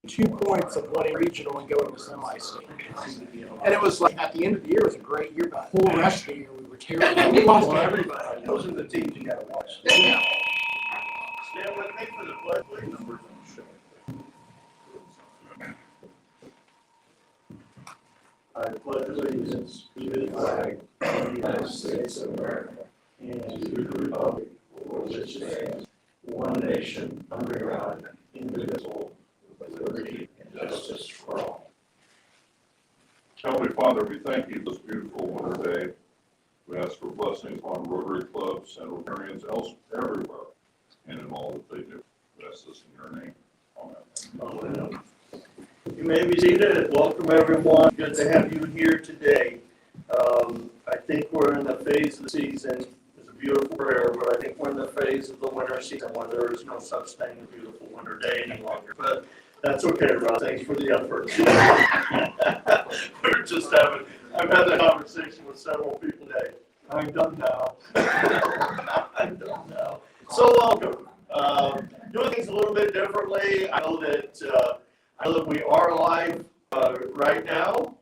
2 points of winning regional and going to semi-state. And it was like at the end of the year, it was a great year. But the whole rest of the year, we were terrible. We lost to everybody. Those are the teams you got to watch. Yeah. Stand with me for the pledge, please. I pledge allegiance to the flag of the United States of America and to the republic for which it stands, one nation, under God, indivisible, with liberty and justice for all. Heavenly Father, we thank you this beautiful winter day. We ask for blessings on Rotary clubs and Rotarians everywhere and in all that they do. We ask this in your name. Amen. Amen. You may be seated. Welcome, everyone. Good to have you here today. I think we're in the phase of the season. It's a beautiful prayer, but I think we're in the phase of the winter season where there is no such thing as a beautiful winter day any longer. But that's okay, Rob. Thanks for the effort. I've had that conversation with several people today. I'm done now. I'm done now. So welcome. Doing things a little bit differently. I know that we are live right now.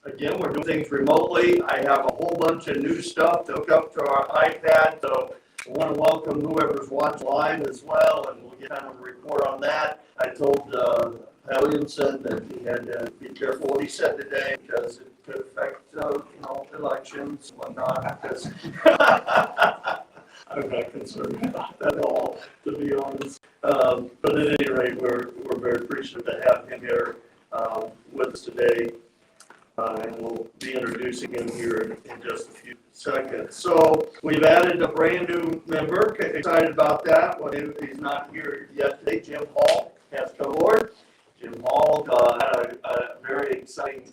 Again, we're doing things remotely. I have a whole bunch of new stuff to hook up to our iPad, so I want to welcome whoever's watching live as well, and we'll get kind of a report on that. I told Pat Williamson that he had to be careful what he said today because it could affect elections and whatnot. Because I'm not concerned about that at all, to be honest. But at any rate, we're very appreciative to have him here with us today. And we'll be introducing him here in just a few seconds. So we've added a brand new member. Excited about that. Well, he's not here yet today. Jim Hall has come aboard. Jim Hall had a very exciting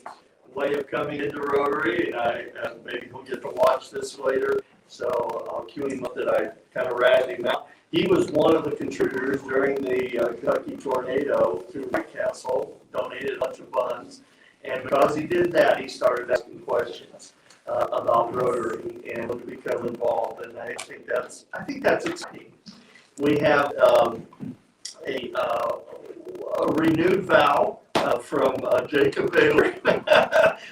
way of coming into Rotary, and maybe he'll get to watch this later. So I'll cue him up that I kind of ratted him out. He was one of the contributors during the Kentucky tornado to White Castle, donated a bunch of funds. And because he did that, he started asking questions about Rotary and to become involved. And I think that's exciting. We have a renewed vow from Jacob Bailey.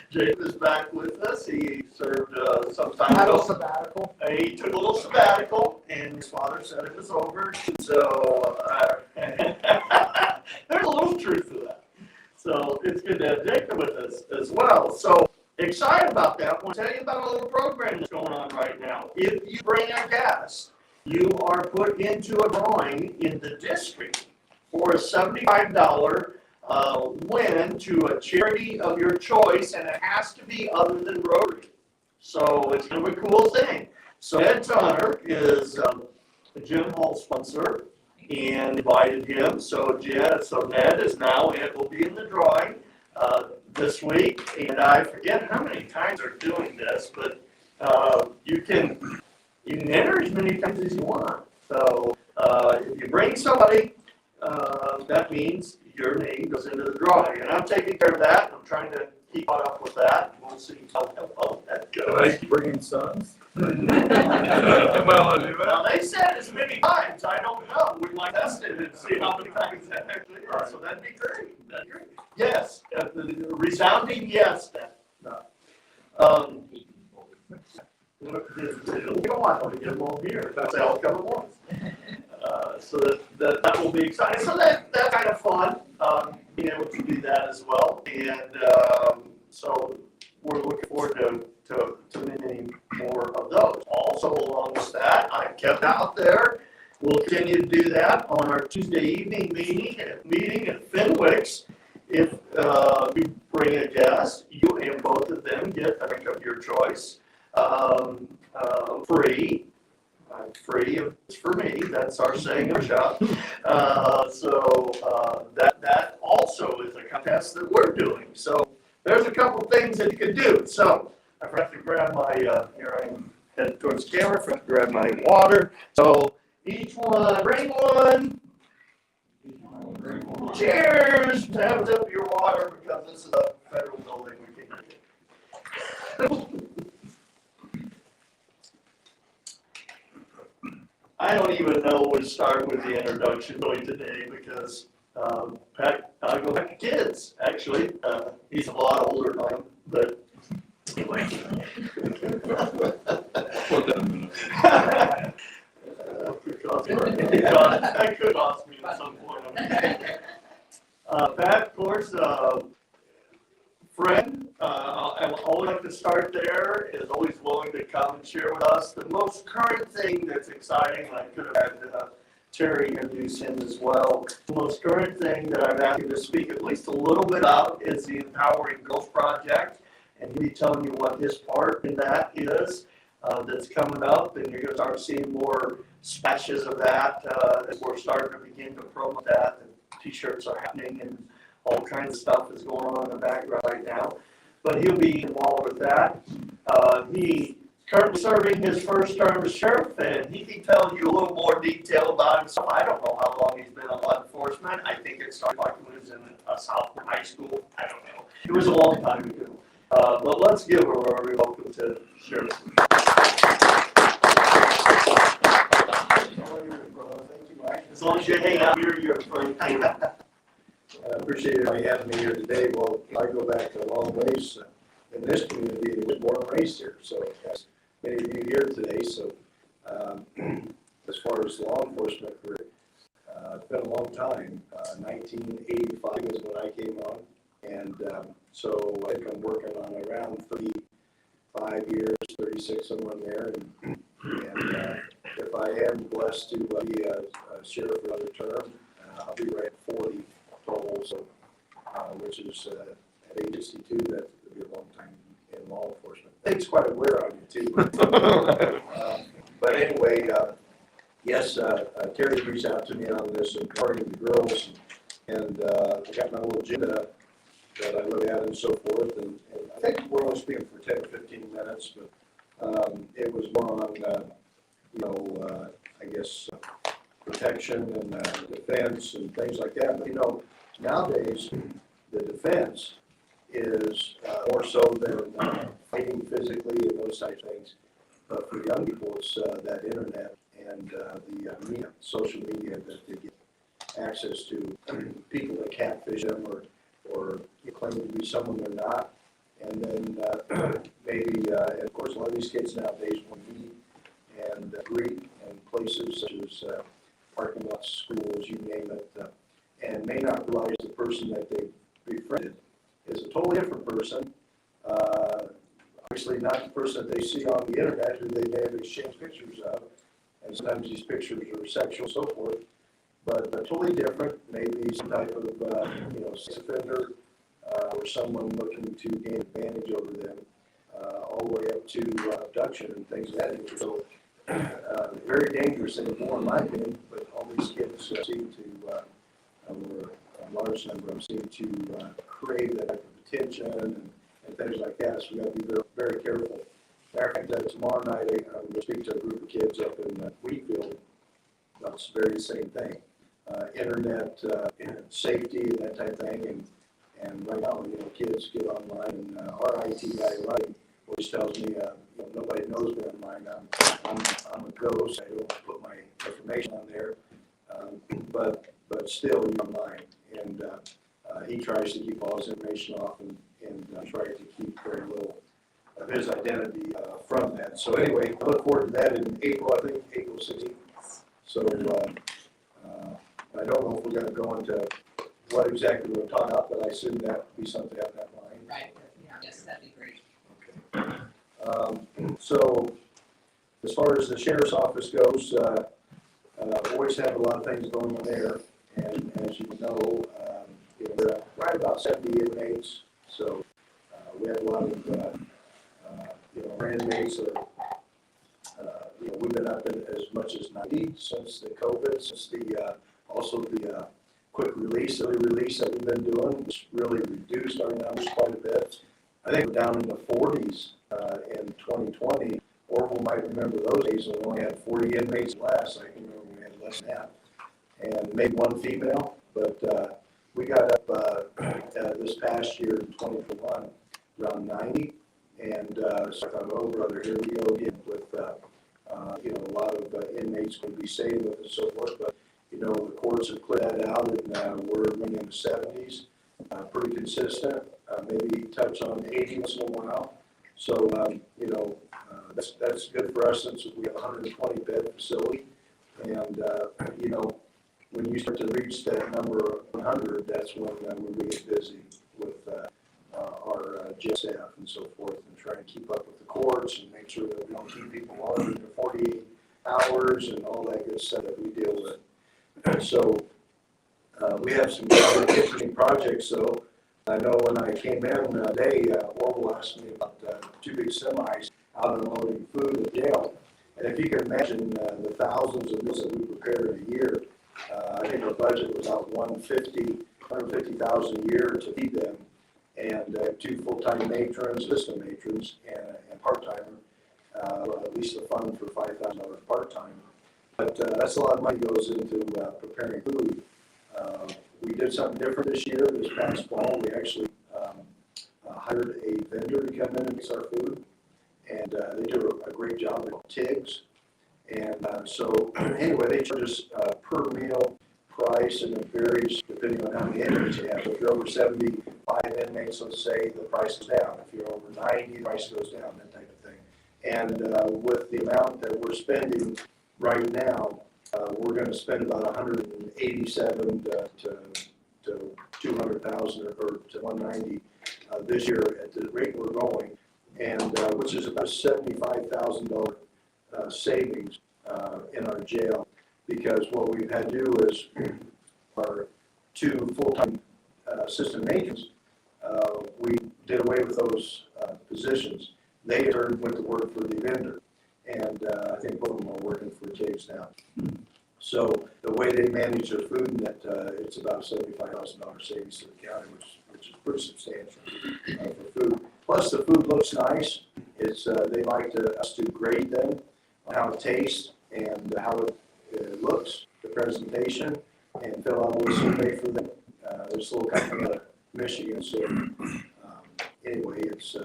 Jacob is back with us. He served some time ago. Sabbatical. He took a little sabbatical, and his father said it was over. So there's a little truth to that. So it's good to have Jacob with us as well. So excited about that. I want to tell you about a little program that's going on right now. If you bring a guest, you are put into a drawing in the district for a $75 win to a charity of your choice, and it has to be other than Rotary. So it's kind of a cool thing. So Ed Tunner is a Jim Hall sponsor and invited him. So Ned is now will be in the drawing this week, and I forget how many times they're doing this, but you can enter as many times as you want. So if you bring somebody, that means your name goes into the drawing, and I'm taking care of that. I'm trying to keep caught up with that. We'll see how well that goes. Bringing sons? Now, they said as many times. I don't know. We might test it and see how many times that actually is. Right. So that'd be great. That'd be great. Yes. The resounding yes. No. It'll be a while to get them all here. That's how it'll come at once. So that will be exciting. So that's kind of fun, being able to do that as well. And so we're looking forward to many more of those. Also, along with that, I kept out there. We'll continue to do that on our Tuesday evening meeting at Fenwick's. If you bring a guest, you and both of them get a drink of your choice, free. Free if it's for me. That's our saying in the shop. That also is a contest that we're doing. So there's a couple things that you can do. So I forgot to grab my, here I am headed towards the camera, I forgot to grab my water. So each one, bring one. Cheers to have up your water because this is a federal building. We can't. I don't even know where to start with the introduction really today because Pat, I go back to kids, actually. He's a lot older than I am, but anyway. Put that in a minute. That could cost me at some point. Pat, of course, friend, I would always like to start there, is always willing to come and share with us. The most current thing that's exciting, and I could have had Terry introduce him as well. The most current thing that I've asked you to speak at least a little bit about is the Empowering Girls Project, and he'll be telling you what his part in that is. That's coming up, and you're going to start seeing more splashes of that as we're starting to begin to promote that. And T-shirts are happening, and all kinds of stuff is going on in the background right now. But he'll be involved with that. He currently serving his first term as sheriff, and he can tell you a little more detail about himself. I don't know how long he's been in law enforcement. I think it started like when he was in Southport High School. I don't know. It was a long time ago. But let's give a roaring welcome to Sheriff. As long as you hang out here, you're free. I appreciate it having me here today. Well, I go back a long ways in this community. I was born and raised here, so as many of you here today. So as far as law enforcement career, it's been a long time. 1985 is when I came on, and so I think I'm working on around 35 years, 36 somewhere in there. And if I am blessed to be a sheriff for another term, I'll be right at 40 total, so, which is at age 62, that would be a long time in law enforcement. Takes quite a wear on you too. But anyway, yes, Terry reached out to me on this Empowering the Girls, and I got my little agenda that I look at and so forth, and I think we're only speaking for 10 or 15 minutes, but it was more on, I guess, protection and defense and things like that. But nowadays the defense is more so than fighting physically and those types of things. But for young people, it's that internet and the media, social media that they get access to. People that catfish them or claim to be someone they're not. And then maybe, and of course, a lot of these kids nowadays will meet and greet in places such as parking lots, schools, you name it, and may not realize the person that they befriended is a totally different person. Obviously not the person that they see on the internet who they may have exchanged pictures of, and sometimes these pictures are sexual and so forth, but totally different, maybe some type of sex offender or someone looking to gain advantage over them, all the way up to abduction and things of that nature. So very dangerous anymore, in my opinion, but all these kids seem to, a large number of them seem to crave that type of attention and things like that, so we got to be very, very careful. Matter of fact, tomorrow night I'm going to speak to a group of kids up in Wheatfield about this very same thing, internet safety and that type of thing, and right now, kids get online, and our IT guy, Ryan, always tells me, nobody knows me online. I'm a ghost. I don't put my information on there, but still, you're online, and he tries to keep all his information off and try to keep very little of his identity from that. So anyway, I look forward to that in April, I think, April 16th. So I don't know if we're going to go into what exactly we're talking about, but I assume that would be something out of that line. Right, yeah, yes, that'd be great. Okay. So as far as the sheriff's office goes, we always have a lot of things going on there, and as you know, we're right about 70 inmates, so we have a lot of our inmates are, we've been up in as much as 90 since the COVID, since the also the quick release, early release that we've been doing, which really reduced our numbers quite a bit. I think we're down in the 40s in 2020. Orville might remember those days when we only had 40 inmates less. I can remember we had less than that, and maybe one female. But we got up this past year in 2021 around 90, and so I thought, oh brother, here we go again with a lot of inmates going to be staying with us and so forth. But The courts have cleared that out, and we're running in the 70s, pretty consistent, maybe touch on 80 once in a while. So, that's good for us since we have a 120-bed facility. And, when you start to reach that number of 100, that's when we get busy with our jail staff and so forth, and try to keep up with the courts and make sure that we don't keep people longer than 48 hours and all that good stuff that we deal with. So we have some interesting projects, though. I know when I came in today, Orville asked me about 2 big semis out unloading food at jail. And if you can imagine the thousands of meals that we prepare in a year, I think our budget was about $150,000 a year to feed them, and 2 full-time matrons, assistant matrons, and part-timer. At least a fund for $5,000 part-time. But that's a lot of money goes into preparing food. We did something different this year. This past fall, we actually hired a vendor to come in and mix our food, and they do a great job. They're called TIGs. And so anyway, they charge us per meal price, and it varies depending on how many inmates you have. So if you're over 75 inmates, let's say, the price is down. If you're over 90, the price goes down, that type of thing. And with the amount that we're spending right now, we're going to spend about 187 to 200,000 or to 190 this year at the rate we're going, and which is about $75,000 savings in our jail, because what we've had to do is our 2 full-time assistant matrons, we did away with those positions. They went to work for the vendor, and I think both of them are working for TIGs now. So the way they manage their food, and that it's about $75,000 savings to the county, which is pretty substantial for food. Plus, the food looks nice. It's they like us to grade them on how it tastes and how it looks, the presentation, and fill out a little survey for them. There's a little company out of Michigan, so anyway, it's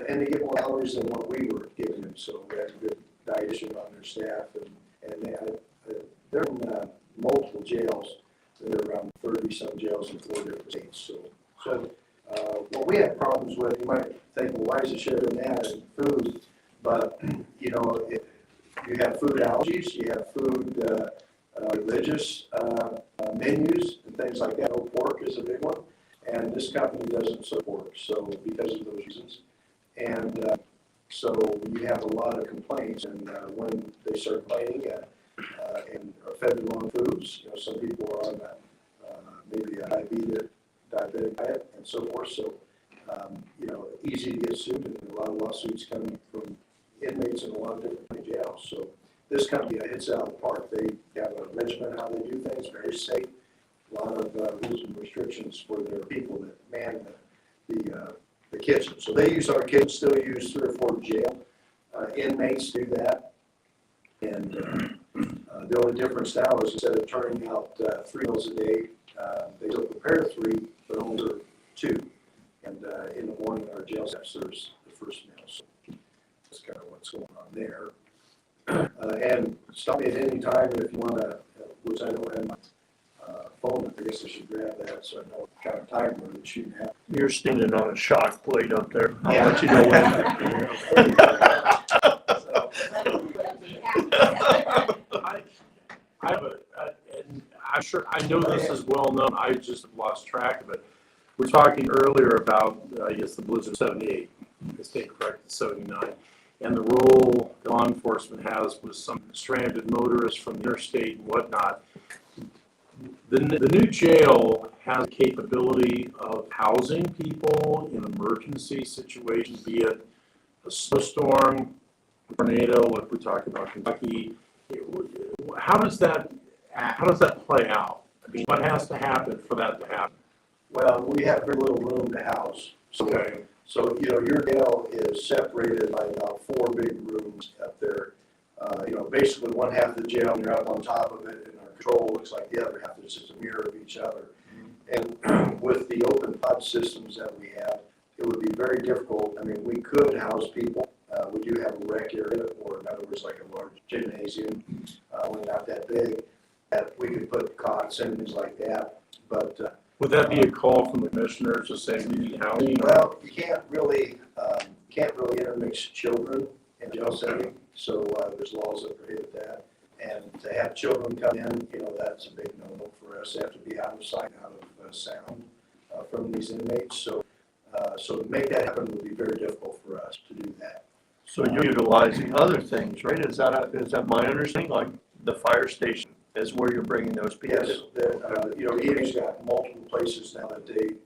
and they get more calories than what we were giving them. So we have a good dietitian on their staff, and they're in multiple jails. They're around 30-some jails in 4 different states. So what we have problems with, you might think, well, why is the sheriff doing that in food? But, you have food allergies, you have food religious menus and things like that. No pork is a big one. And this company doesn't serve pork, so because of those reasons. And so you have a lot of complaints, and when they start complaining and are fed the wrong foods, some people are on maybe a diabetic diet and so forth. So, easy to get sued, and a lot of lawsuits coming from inmates in a lot of different jails. So this company hits out of the park. They have a regimen how they do things, very safe. A lot of rules and restrictions for their people that man the kitchen. So they use our kitchen, still use 3 or 4 jail inmates do that. And the only difference now is instead of turning out 3 meals a day, they still prepare 3, but only serve 2. And in the morning, our jail staff serves the first meal. So that's kind of what's going on there. And stop me at any time if you want to, which I don't have my phone. I guess I should grab that so I know what kind of time we're shooting at. You're standing on a shock plate up there. I'll Yeah. let you know when. And I'm sure, I know this is well known, I just have lost track of it. We're talking earlier about, I guess, the blizzard 78, the state corrected 79, and the role law enforcement has with some stranded motorists from the interstate and whatnot. The new jail has capability of housing people in emergency situations, be it a snowstorm, a tornado, like we talked about Kentucky. How does that play out? I mean, what has to happen for that to happen? Well, we have very little room to house. Okay. So your jail is separated by about 4 big rooms up there. Basically one half of the jail, and you're up on top of it, and our control looks like the other half. It's just a mirror of each other. And with the open pod systems that we have, it would be very difficult. I mean, we could house people. We do have a rec area, or in other words, like a large gymnasium, only not that big. that we could put cots and things like that. But, Would that be a call from the commissioners to say we need housing? well, you can't really intermix children in a jail setting, so there's laws that prohibit that. And to have children come in, that's a big no-no for us. They have to be out of sight, out of sound from these inmates. So to make that happen would be very difficult for us to do that. So you're utilizing other things, right? Is that my understanding? Like the fire station is where you're bringing those people? Yes, EMA's got multiple places now that they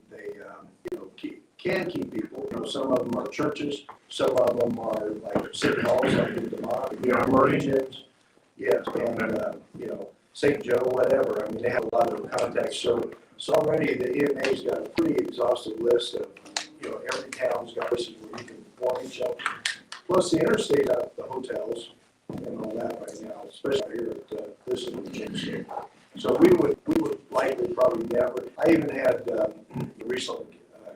can keep people. Some of them are churches, some of them are like city halls, like in DeMont. Yeah, Marines. Yes, and, St. Joe, whatever. I mean, they have a lot of contacts. So already the EMA's got a pretty exhaustive list of, every town's got places where you can form each other. Plus the interstate, the hotels and all that right now, especially here at this is the James State. So we would likely probably never. I even had recently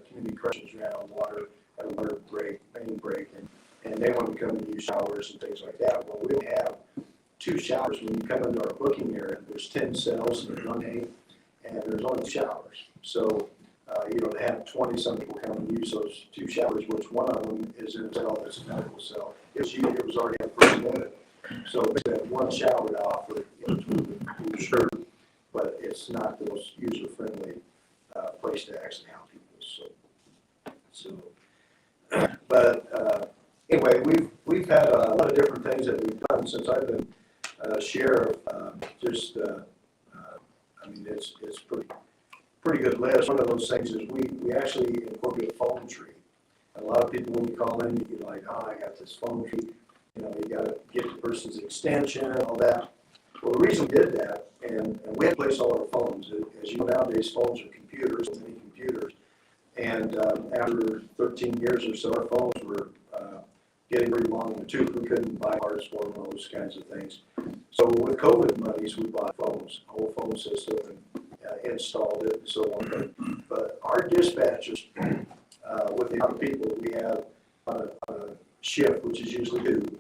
community corrections ran on water at a water break, main break, and they wanted to come and use showers and things like that. Well, we have 2 showers when you come into our booking area. There's 10 cells in one day, and there's only 2 showers. So to have 20-some people come and use those 2 showers, which one of them is in a cell that's a medical cell. It was already a person in it. So we have 1 shower to offer, sure, but it's not the most user-friendly place to actually house people. But anyway, we've had a lot of different things that we've done since I've been sheriff. It's pretty good list. One of those things is we actually incorporate a phone tree. A lot of people, when you call in, you're like, I got this phone tree. You got to get the person's extension and all that. Well, the reason we did that, and we had to place all our phones. As you know, nowadays phones are computers, many computers. And after 13 years or so, our phones were getting pretty long in the tooth. We couldn't buy parts for them, those kinds of things. So with COVID monies, we bought phones, a whole phone system, and installed it and so on. But our dispatchers, with the amount of people we have on a shift, which is usually 2,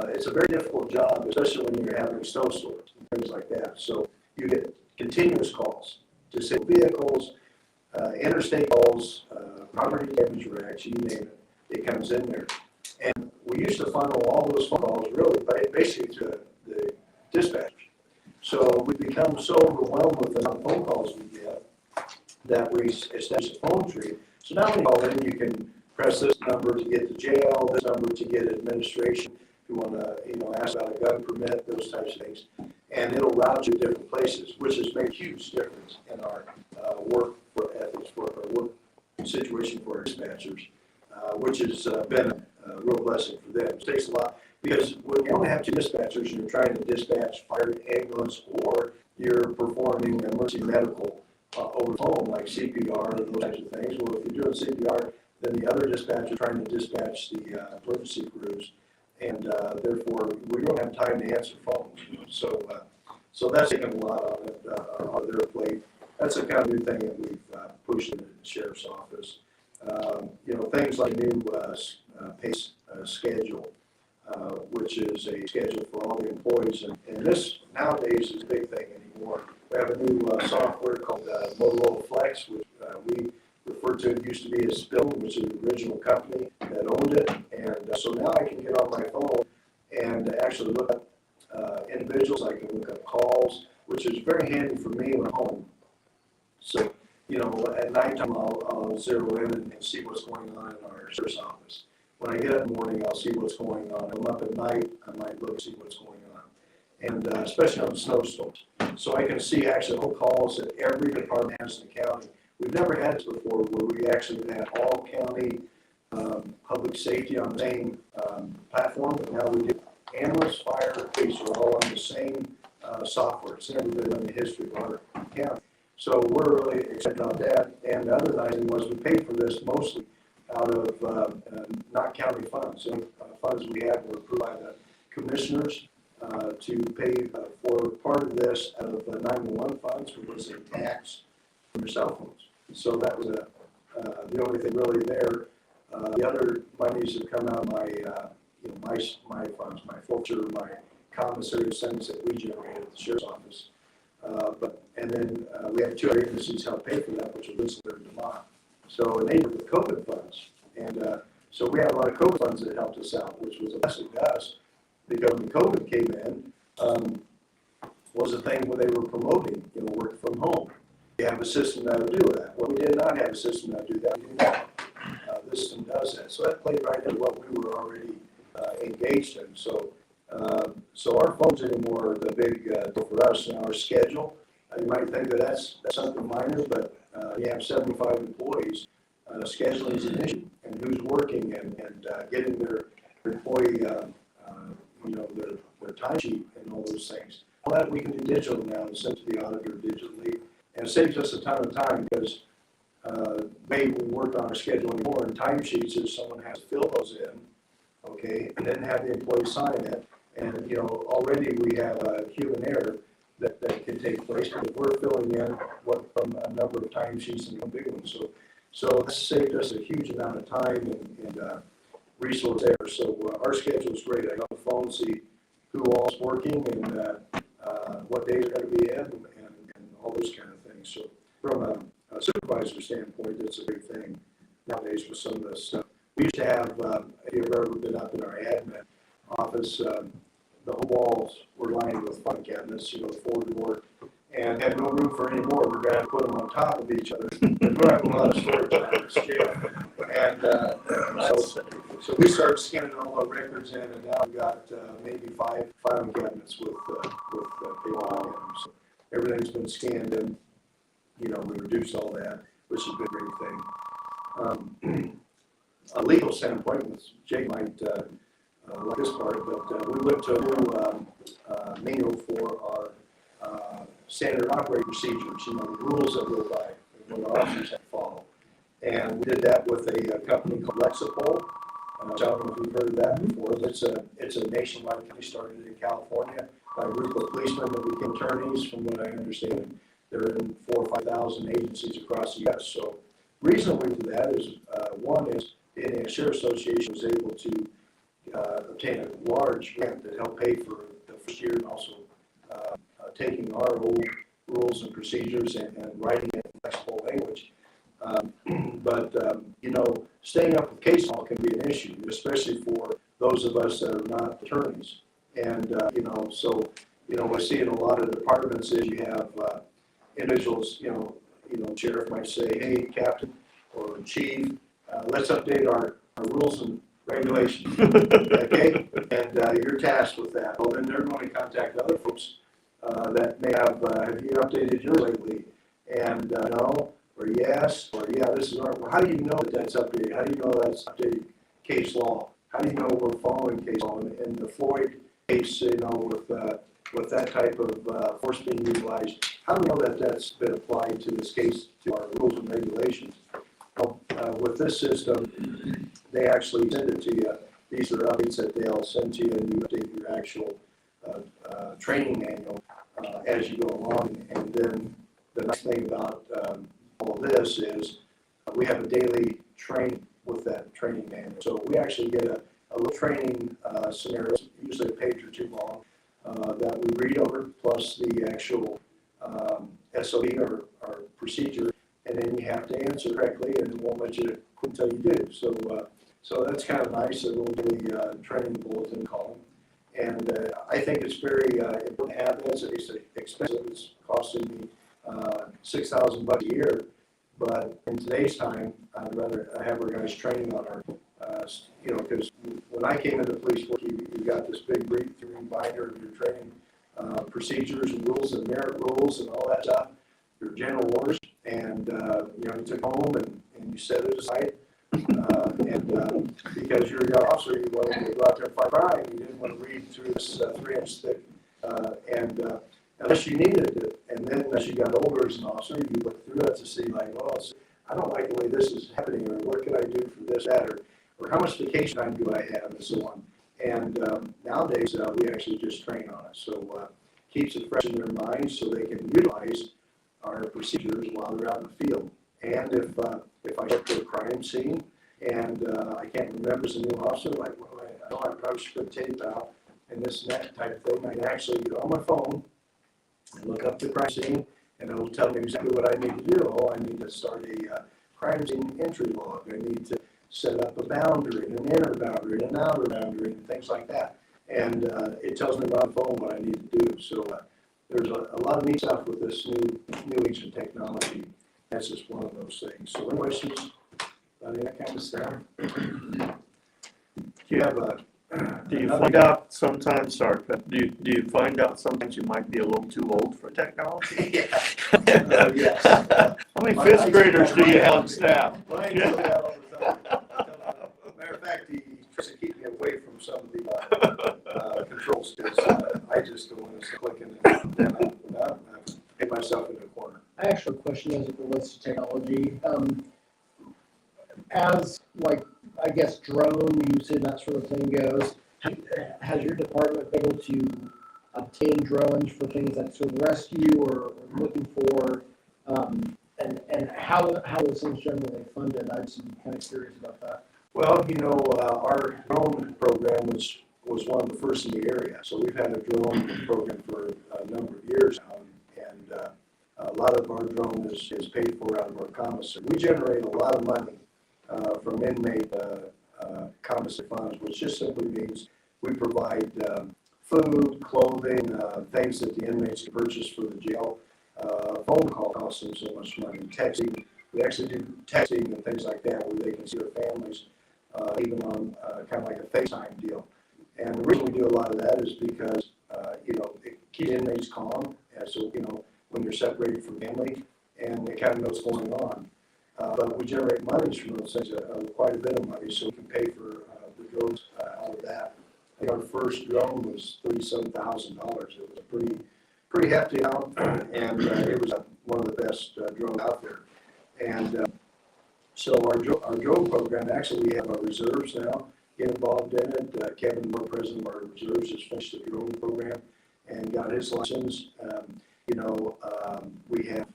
it's a very difficult job, especially when you're having snowstorms and things like that. So you get continuous calls, disabled vehicles, interstate calls, property damage wrecks, you name it, it comes in there. And we used to funnel all those phone calls really basically to the dispatchers. So we become so overwhelmed with the amount of phone calls we get that we established a phone tree. So now when you call in, you can press this number to get to jail, this number to get administration, if you want to, ask about a gun permit, those types of things. And it'll route you to different places, which has made a huge difference in our work for ethics, for our work situation for our dispatchers, which has been a real blessing for them. It takes a lot, because when you only have 2 dispatchers, you're trying to dispatch fire, ambulance, or you're performing emergency medical over the phone, like CPR and those types of things. Well, if you're doing CPR, then the other dispatcher is trying to dispatch the emergency crews, and therefore we don't have time to answer phones. So that's taken a lot on their plate. That's the kind of new thing that we've pushed in the sheriff's office. Things like new PACE schedule, which is a schedule for all the employees, and this nowadays is a big thing anymore. We have a new software called Motorola Flex, which we refer to, it used to be as Spill, which is the original company that owned it, and so now I can get on my phone and actually look up individuals. I can look up calls, which is very handy for me when I'm home. So, at nighttime I'll zero in and see what's going on in our sheriff's office. When I get up in the morning, I'll see what's going on. If I'm up at night, I might look and see what's going on. And especially on snowstorms. So I can see actually whole calls that every department has in the county. We've never had this before, where we actually had all county public safety on the same platform, but now we do ambulance, fire, police are all on the same software. It's never been in the history of our county. So we're really excited about that. And the other nice thing was we paid for this mostly out of not county funds. So funds we had were approved by the commissioners to pay for part of this out of 911 funds, which was a tax from your cell phones. So that was the only thing really there. The other monies have come out of my funds, my forfeiture, my commissary sentence that we generated at the sheriff's office. And then we have two other agencies help pay for that, which are Whistler and Demont. So, and they were the COVID funds. And so we had a lot of COVID funds that helped us out, which was a blessing to us, because when COVID came in, was a thing where they were promoting, work from home. You have a system that would do that. Well, we did not have a system that would do that. We do that. This system does that. So that played right into what we were already engaged in. So our phones anymore are the big deal for us in our schedule. You might think that that's something minor, but you have 75 employees. Scheduling is an issue, and who's working and getting their employee, their timesheet and all those things. All that we can do digital now and send to the auditor digitally, and it saves us a ton of time because maybe we work on our schedule anymore, and timesheets is someone has to fill those in, okay, and then have the employee sign it, and already we have a human error that can take place because we're filling in what from a number of timesheets and big ones. So this saved us a huge amount of time and resource there. So our schedule is great. I got the phone, see who all's working and what days are going to be in and all those kind of things. So from a supervisor standpoint, that's a big thing nowadays with some of this stuff. We used to have, if you've ever been up in our admin office, the whole walls were lined with file cabinets, 4-door, and had no room for any more. We're going to put them on top of each other. We're having a lot of storage on this jail. And so we started scanning all our records in, and now we've got maybe 5 filing cabinets with paper on them. So everything's been scanned in. We reduced all that, which has been a great thing. A legal standpoint, which Jake might like this part, but we went to a new manual for our standard operating procedures, the rules that we'll by, what our officers have to follow. And we did that with a company called Lexipol. I don't know if you've heard of that before. It's a nationwide company started in California by a group of policemen that became attorneys, from what I understand. They're in 4,000 or 5,000 agencies across the U.S. So the reason we do that is, one is the Indiana Sheriff's Association was able to obtain a large grant that helped pay for the first year, and also taking our old rules and procedures and writing it in flexible language. Staying up with case law can be an issue, especially for those of us that are not attorneys. And, we see in a lot of departments is you have individuals, sheriff might say, hey, captain or chief, let's update our rules and regulations, okay? And you're tasked with that. Well, then they're going to contact other folks that may have you updated yours lately? And no, or yes, or yeah, this is our, well, how do you know that that's updated? How do you know that's updated case law? How do you know we're following case law? In the Floyd case, with that type of force being utilized, how do we know that that's been applied to this case, to our rules and regulations? Well, with this system, they actually send it to you. These are updates that they'll send to you, and you update your actual training manual as you go along. And then the nice thing about all this is we have a daily training with that training manual. So we actually get a little training scenario, usually a page or two long, that we read over, plus the actual SOP or procedure, and then you have to answer correctly, and it won't let you quit until you do. So that's kind of nice, a little daily training bulletin column. And I think it's very important to have that. It's expensive. It's costing me $6,000 a year. But in today's time, I'd rather have our guys training on our, because when I came into police work, you got this big read-through binder of your training procedures and rules and merit rules and all that stuff, your general orders, and you took home and you set it aside. Because you're a young officer, you wanted to go out there and fight crime, you didn't want to read through this 3-inch thick, unless you needed it. And then as you got older as an officer, you look through it to see, like, well, I don't like the way this is happening, or what can I do for this, that, or how much vacation time do I have, and so on. And nowadays, we actually just train on it. So keeps it fresh in their minds so they can utilize our procedures while they're out in the field. And if I get to a crime scene and I can't remember as a new officer, like, well, I probably should put tape out and this and that type of thing, I can actually get on my phone and look up the crime scene, and it'll tell me exactly what I need to do. Oh, I need to start a crime scene entry log. I need to set up a boundary, an inner boundary, an outer boundary, and things like that. And it tells me by the phone what I need to do. So there's a lot of neat stuff with this new ancient technology. That's just one of those things. So any questions about any of that kind of stuff? Do you have a Do you find out sometimes, sorry, but do you find out sometimes you might be a little too old for technology? Yeah. Yes. How many fifth graders do you have on staff? Ryan does that all the time. Matter of fact, he tries to keep me away from some of the controls, because I just don't want to start clicking and I hit myself in the corner. I actually have a question as it relates to technology. As like, I guess drone usage, that sort of thing goes, has your department been able to obtain drones for things like sort of rescue or looking for, and how is things generally funded? I'm just kind of curious about that. Well, our drone program was one of the first in the area. So we've had a drone program for a number of years now, and a lot of our drone is paid for out of our commissary. We generate a lot of money from inmate commissary funds, which just simply means we provide food, clothing, things that the inmates can purchase for the jail. Phone call costs them so much money. Texting, we actually do texting and things like that where they can see their families, even on kind of like a FaceTime deal. And the reason we do a lot of that is because, it keeps inmates calm. And so, when you're separated from family and they kind of know what's going on. But we generate monies from those things, quite a bit of money, so we can pay for the drones out of that. I think our first drone was $37,000. It was a pretty hefty amount, and it was one of the best drones out there. And so our drone program, actually we have our reserves now get involved in it. Kevin, our president of our reserves, just finished the drone program and got his license. We have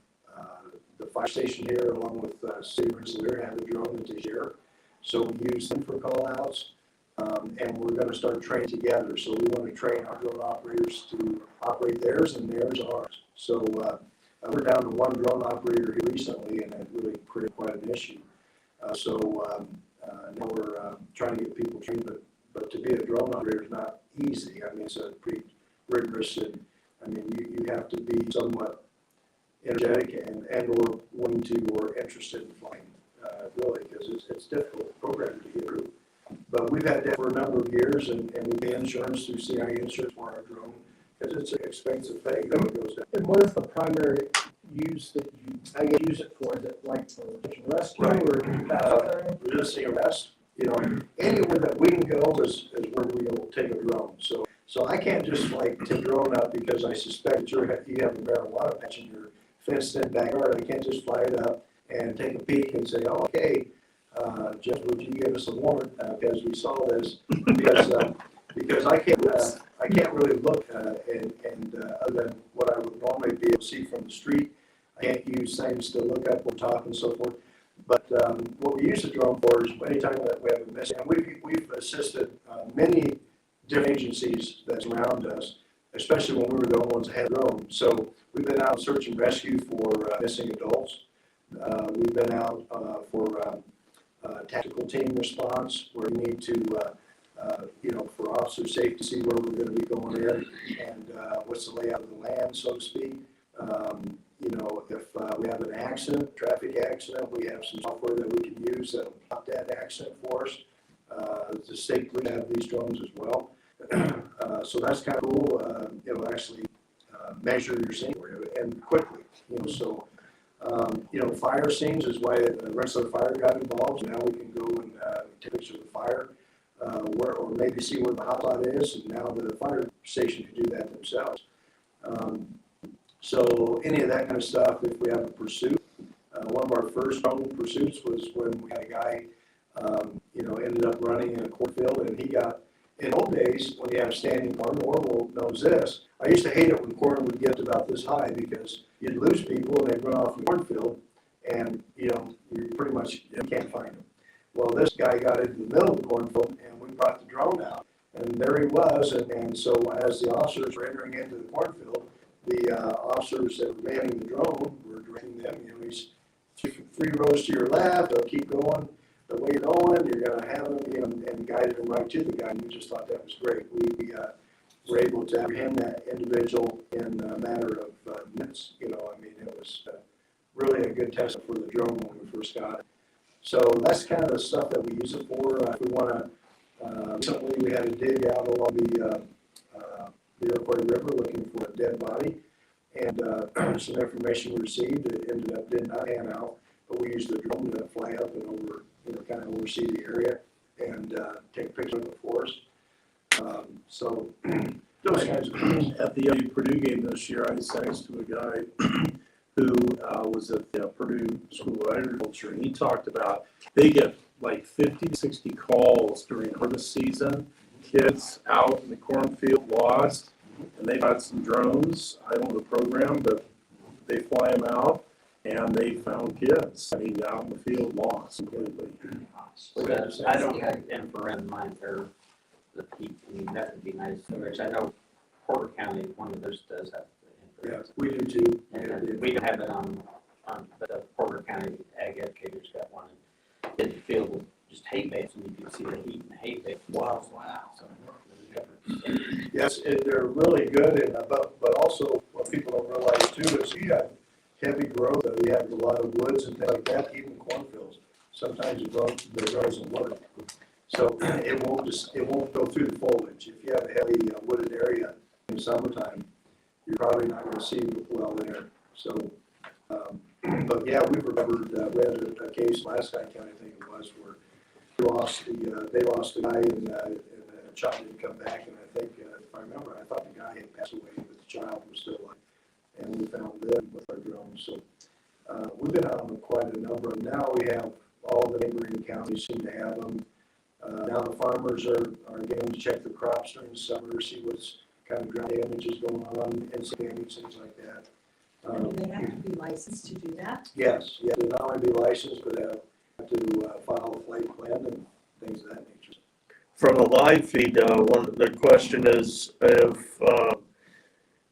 the fire station here, along with City of Rensselaer, have a drone that they share. So we use them for call outs, and we're going to start training together. So we want to train our drone operators to operate theirs, and theirs ours. So we're down to one drone operator here recently, and it really created quite an issue. Now we're trying to get people trained, but to be a drone operator is not easy. I mean, it's a pretty rigorous, and I mean, you have to be somewhat energetic and or willing to or interested in flying, really, because it's difficult program to get through. But we've had that for a number of years, and we pay insurance through CI insurance for our drone, because it's an expensive thing that goes down. And what is the primary use that you use it for? Is it like for rescue Right. or Resisting arrest, anywhere that we can go is where we will take a drone. So I can't just like take a drone out because I suspect you have a marijuana patch in your fenced-in backyard. I can't just fly it up and take a peek and say, oh, okay, Judge, would you give us a warrant because we saw this? Because I can't really look and other than what I would normally be able to see from the street. I can't use things to look up or talk and so forth. But what we use the drone for is anytime that we have a missing, and we've assisted many different agencies that surround us, especially when we were the only ones that had drone. So we've been out search and rescue for missing adults. We've been out for tactical team response, where we need to, for officer safety, see where we're going to be going in and what's the layout of the land, so to speak. If we have an accident, traffic accident, we have some software that we can use that will plot that accident for us. The state police have these drones as well. So that's kind of cool. It'll actually measure your scene for you and quickly. Fire scenes is why the Rensselaer Fire got involved. Now we can go and take pictures of the fire, or maybe see where the hotspot is. And now the fire station can do that themselves. So any of that kind of stuff, if we have a pursuit, one of our first drone pursuits was when we had a guy, ended up running in a cornfield, and he got, in old days, when you have standing corn, Orville knows this. I used to hate it when corn would get about this high because you'd lose people and they'd run off the cornfield, and you pretty much can't find them. Well, this guy got into the middle of the cornfield, and we brought the drone out, and there he was. And so as the officers were entering into the cornfield, the officers that were manning the drone were directing them, he's three rows to your left, they'll keep going the way you're going, you're gonna have them, and guided them right to the guy, and we just thought that was great. We were able to apprehend that individual in a matter of minutes, it was really a good test for the drone when we first got it. So that's kind of the stuff that we use it for. If we wanna, recently we had a dig out along the Iroquois River looking for a dead body, and some information we received, it did not pan out, but we used the drone to fly up and over, kind of oversee the area and take pictures of it for us. So those kinds of things. At the Purdue game this year, I sat next to a guy who was at the Purdue School of Agriculture, and he talked about they get like 50 to 60 calls during harvest season, kids out in the cornfield lost, and they got some drones. I don't know the program, but they fly them out, and they found kids, out in the field lost completely. I don't have infrared mine for the peak, that would be nice, which I know Porter County, one of those does have the infrared. Yeah, we do too. And we don't have it on the Porter County Ag Educators got one in the field with just hay bales, and you can see the heat in the hay bales. Wow. So, Yes, they're really good, and but also what people don't realize too is you have heavy growth, you have a lot of woods and things like that, even cornfields. Sometimes the growth doesn't work, so it won't go through the foliage. If you have a heavy wooded area in the summertime, you're probably not going to see well there. So, but yeah, we remembered we had a case last County, I think it was, where they lost the guy and the child didn't come back, and I think, if I remember, I thought the guy had passed away, but the child was still alive, and we found them with our drones. So we've been out on quite a number, and now we have all the neighboring counties seem to have them. Now the farmers are getting to check the crops during the summer, see what's kind of ground damage is going on, insect damage, things like that. Do they have to be licensed to do that? Yes, they not only be licensed, but have to file a flight plan and things of that nature. From a live feed, the question is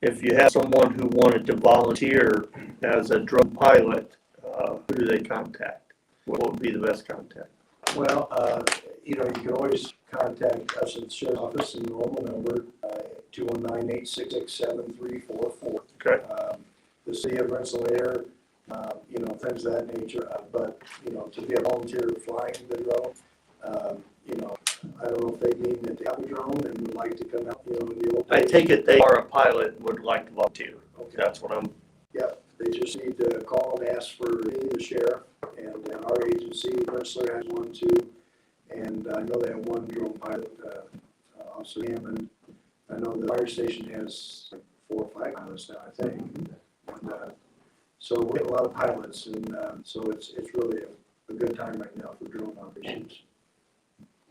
if you have someone who wanted to volunteer as a drone pilot, who do they contact? What would be the best contact? Well, you can always contact us at the sheriff's office in the normal number, 219-866-7344. Okay. The city of Rensselaer, things of that nature. But, to be a volunteer flying the drone, I don't know if they mean that they have a drone and would like to come out, in the old I days. take it they are a pilot and would like to volunteer. Okay. That's what I'm. Yep, they just need to call and ask for the sheriff, and our agency, Rensselaer has one too, and I know they have one drone pilot, Officer Hammond. I know the fire station has like 4 or 5 pilots now, I think. And, so we have a lot of pilots, and so it's really a good time right now for drone operations.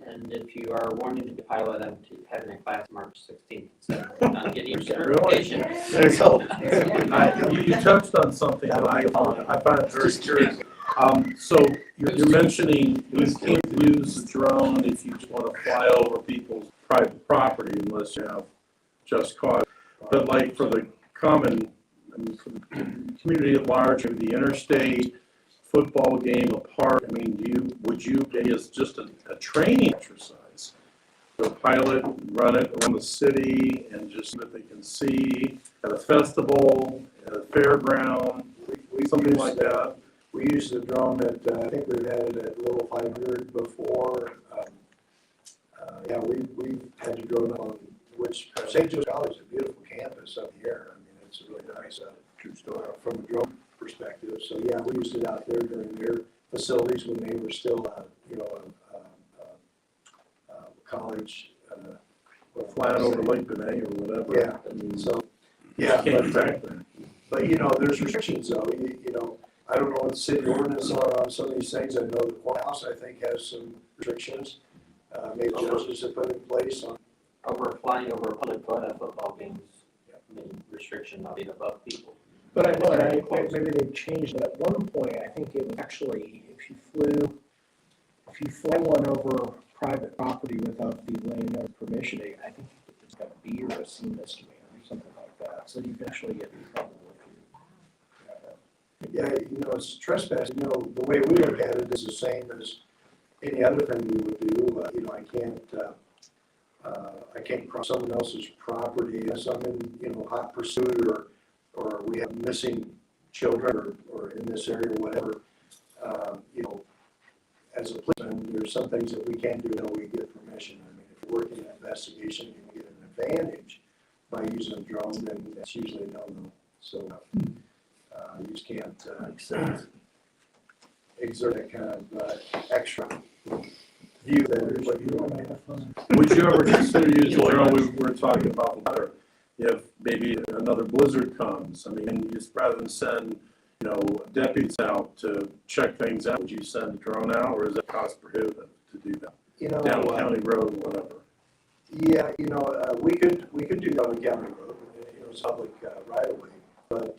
And if you are wanting to be a pilot, I'm having a class March 16th, so I'm getting your certification. There you go. You touched on something that I find it very curious. So you're mentioning you can't use a drone if you just want to fly over people's private property unless you have just cause. But like for the common, for the community at large, or the interstate football game, a park, would you as just a training exercise? The pilot run it around the city and just so that they can see at a festival, at a fairground, something like that. We use the drone at, I think we've had it at Little 500 before. We've had the drone on, which St. Joe's College is a beautiful campus up here. It's really nice from a drone perspective. So yeah, we used it out there during their facilities when they were still, college. Flying over Lake Benet or whatever. Yeah. So yeah, but there's restrictions though. I don't know what the city ordinance are on some of these things. I know the courthouse, I think, has some restrictions. Maybe judges have put in place on. Flying over a public football games, restriction not being above people. But maybe they've changed it. At one point, I think it was actually, if you fly one over private property without the landowner's permission, I think it's got a B or a C misdemeanor or something like that. so you can actually get in trouble if Yeah, it's trespass, the way we look at it is the same as any other thing we would do. I can't cross someone else's property unless I'm in, hot pursuit or we have missing children or in this area or whatever. As a policeman, there's some things that we can't do until we get permission. I mean, if you're working an investigation and you get an advantage by using a drone, then that's usually a no-no. So, you just can't, exert that kind of, extra view that everybody Would you ever consider using a drone? We were talking about the weather. If maybe another blizzard comes, I mean, just rather than send, deputies out to check things out, would you send a drone out, or is it cost prohibitive to do that? Down county road or whatever. Yeah, we could do that on county road, it's public right of way, but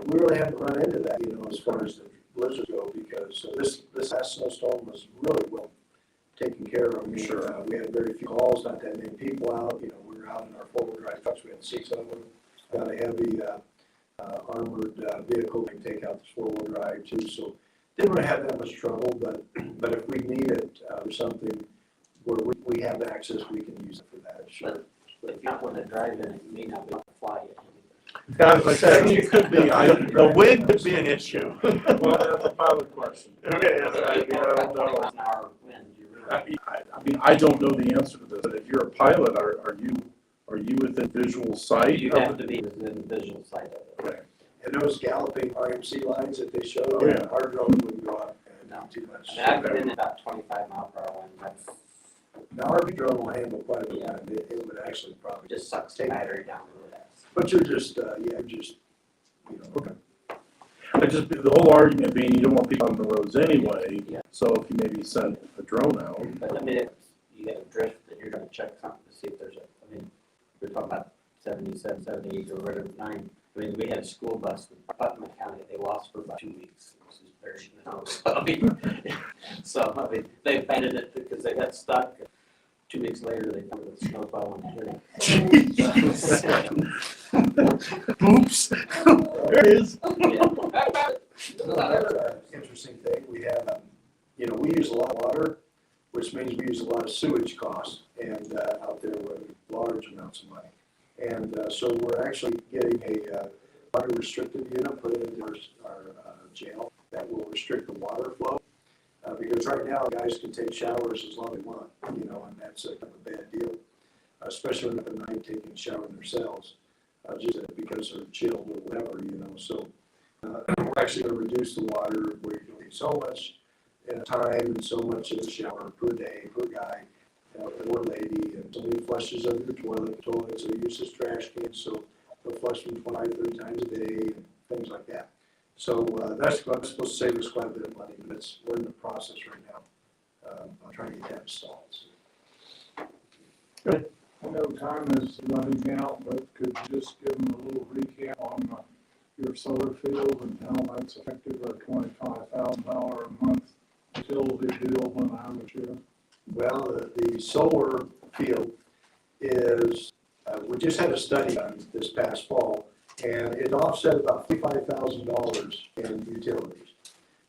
we really haven't run into that, as far as the blizzards go, because this last snowstorm was really well taken care of. I mean, Sure. We had very few calls, not that many people out. We were out in our four-wheel drive trucks. We had 6 of them. Got a heavy armored vehicle that can take out this four-wheel drive too. So didn't really have that much trouble. But if we need it or something where we have access, we can use it for that. Sure. But if you don't want to drive in it, you may not be able to fly it. As I said, It could be. The wind could be an issue. Well, that's a pilot question. Okay, If you have about 20 miles an hour wind, you really. I don't know the answer to this, but if you're a pilot, are you within visual sight? You of have the- to be within the visual sight of it. Okay. And those galloping RMC lines that they showed, Oh, yeah. our drone wouldn't go up No. too much. I mean, I've been in about 25 mile per hour wind. That's Now, our drone will handle quite a bit. It would actually probably just sucks the battery down really fast. But you're just, The whole argument being you don't want people on the roads anyway, Yeah. so if you maybe send a drone out. But I mean, if you get a drift that you're gonna check something to see if there's we're talking about 77, 78 or whatever, 9. I mean, we had a school bus in Putnam County, they lost for about 2 weeks. This is very, they abandoned it because they got stuck. 2 weeks later, they come with a snowplow and Oops. There it is. another interesting thing, we have, we use a lot of water, which means we use a lot of sewage costs, and out there with large amounts of money. And so we're actually getting a water restricted unit put into our jail that will restrict the water flow. Because right now, guys can take showers as long as they want, and that's kind of a bad deal, especially at night taking a shower in their cells, just because they're chilled or whatever, So we're actually going to reduce the water where you can need so much in a time and so much in a shower per day, per guy, or lady, and so many flushes of your toilets, or uses trash cans, so they'll flush them 20, 30 times a day, and things like that. So that's supposed to save us quite a bit of money, but we're in the process right now. I'm trying to get that installed. I know time is running out, but could you just give them a little recap on your solar field and how that's affected our $25,000 a month utility bill when I was here? Well, the solar field is, we just had a study done this past fall, and it offset about $55,000 in utilities.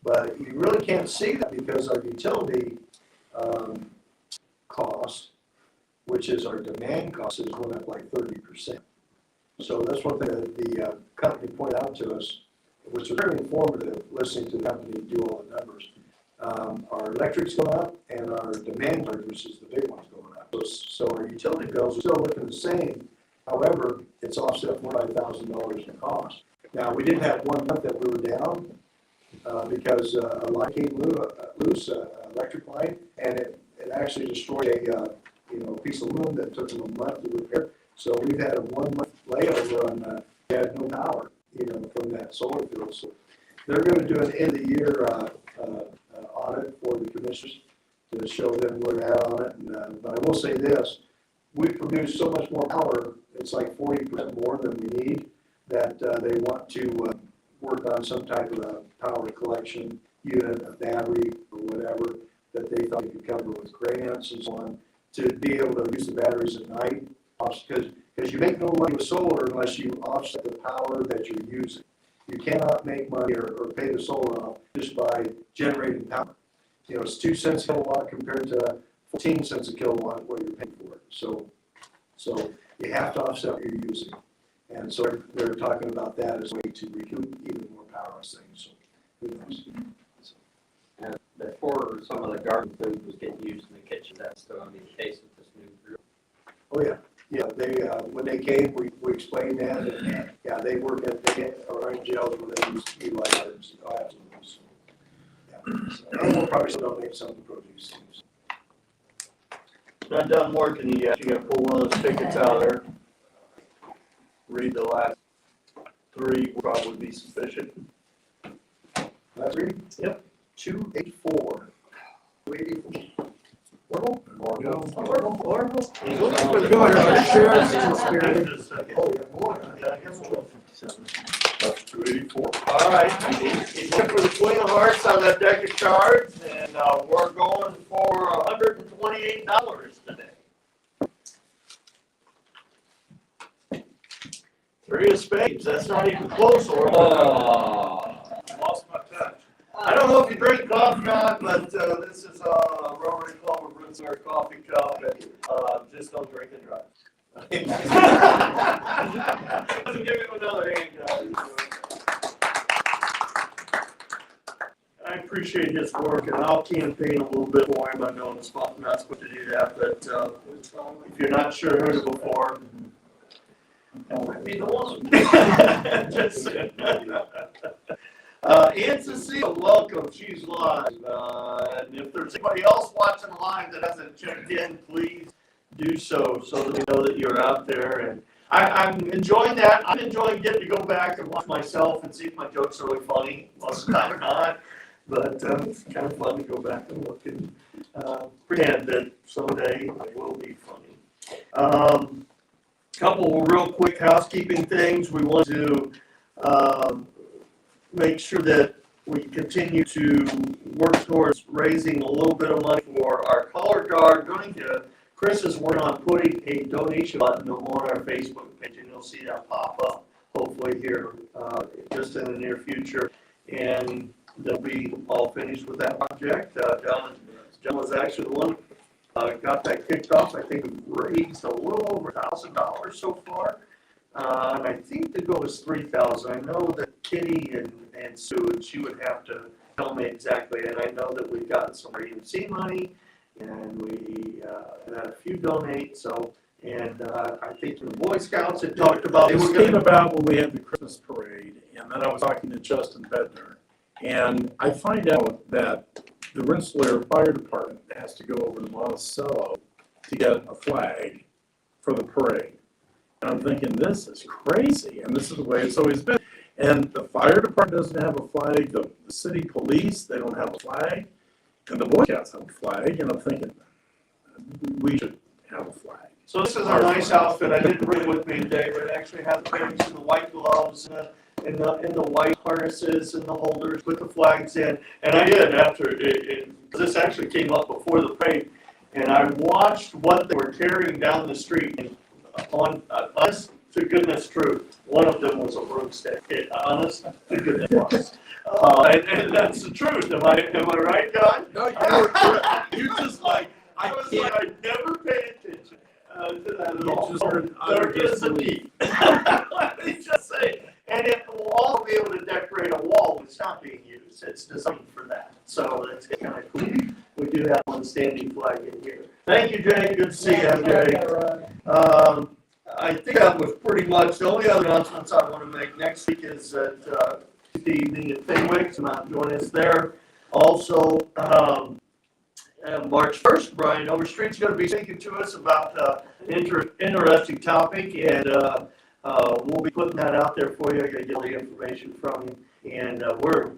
But you really can't see that because our utility cost, which is our demand cost, has went up like 30%. So that's one thing that the company pointed out to us, which was very informative, listening to the company do all the numbers. Our electric's going up, and our demand charge, which is the big one's going up. So our utility bills are still looking the same. However, it's offset $45,000 in cost. Now, we did have 1 month that we were down because a line came loose, electric line, and it actually destroyed a piece of aluminum that took them a month to repair. So we've had a 1 month layover on we had no power, from that solar field. So they're going to do an end of the year audit for the commissioners to show them where they're at on it. But I will say this, we produce so much more power, it's like 40% more than we need, that they want to work on some type of a power collection unit, a battery or whatever, that they thought they could cover with grants and so on, to be able to use the batteries at night. Because because you make no money with solar unless you offset the power that you're using. You cannot make money or pay the solar off just by generating power. You know, it's 2 cents a kilowatt compared to 14 cents a kilowatt what you're paying for it. So you have to offset what you're using. And so they're talking about that as a way to recoup even more power on things. So who knows? And before some of the garden food was getting used in the kitchen, that's still gonna be the case with this new group. Oh, yeah. Yeah, they, when they came, we explained that, and, yeah, they work at, they get orange gels where they utilize herbs. Oh, absolutely. So, yeah. So, and we'll probably still donate some to produce. Not done working yet, you gotta pull one of those tickets out there. Read the last 3 will probably be sufficient. That's read? Yep. 284. 284. Orville? Orville. He's looking for the sheriff's conspiracy. Oh, yeah, boy. That's 284. All right, he's looking for the Queen of Hearts on that deck of cards, and we're going for $128 today. 3 of spades, that's not even close, or Lost my touch. I don't know if you drink coffee or not, but this is a Rotary Club of Rootsar coffee cup, and just don't drink and drive. Give him another hand, guys. I appreciate his work, and I'll campaign a little bit for him. I know it's not supposed to do that, but if you're not sure heard it before, that might be the one. Just saying. Aunt Cecile, welcome. She's live. And if there's anybody else watching live that hasn't checked in, please do so that we know that you're out there. And I'm enjoying that. I'm enjoying getting to go back and watch myself and see if my jokes are really funny. Most of the time, not. But it's kind of fun to go back and look and pretend that someday I will be funny. Couple real quick housekeeping things. We want to make sure that we continue to work towards raising a little bit of money for our color guard. Chris is working on putting a donation button on our Facebook page, and you'll see that pop up hopefully here just in the near future. And they'll be all finished with that project. John was actually the one got that kicked off. I think we've raised a little over $1,000 so far. And I think the goal is $3,000. I know that Kitty and Sue, and she would have to tell me exactly. And I know that we've gotten some EMC money, and we had a few donate. So, and I think the Boy Scouts had talked about. It came about when we had the Christmas parade, and then I was talking to Justin Bednar, and I find out that the Rensselaer Fire Department has to go over to Monticello to get a flag for the parade. And I'm thinking, this is crazy, and this is the way it's always been. And the fire department doesn't have a flag, the city police, they don't have a flag, and the Boy Scouts have a flag, and I'm thinking, we should have a flag. So this is our nice outfit. I didn't bring it with me today, but it actually has the rings and the white gloves and the white harnesses and the holders with the flags in. And I did after this actually came up before the parade, and I watched what they were carrying down the street. And on honest to goodness truth, one of them was a broomstick. Honest to goodness was. And that's the truth. Am I right, John? No, you were correct. You just like, I never paid attention to that at all. just heard There is a need. Let me just say, and it will also be able to decorate a wall that's not being used. It's designed for that. So it's kind of cool. We do have one standing flag in here. Thank you, Jay. Good to see you, Jay. I think that was pretty much the only other announcements I want to make. Next week is at Tuesday evening at Fenwick's. Not join us there. Also, March 1st, Brian Overstreet's going to be speaking to us about an interesting topic, and we'll be putting that out there for you. I got to get all the information from him, and we're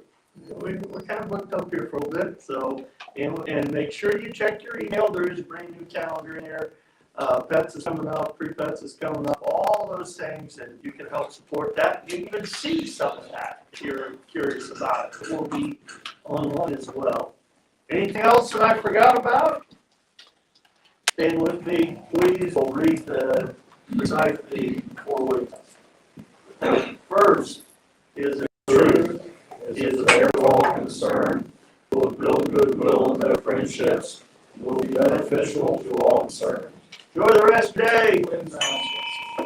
kind of booked up here for a little bit. So, and make sure you check your email. There is a brand new calendar in there. Pets is coming up, pre-pets is coming up, all those things, and you can help support that. You can even see some of that if you're curious about it. It will be online as well. Anything else that I forgot about? Stand with me, please. We'll read the recite the 4 words. First is the truth, is their all concern, will build goodwill in their friendships, will be beneficial to all concerned. Enjoy the rest of the day.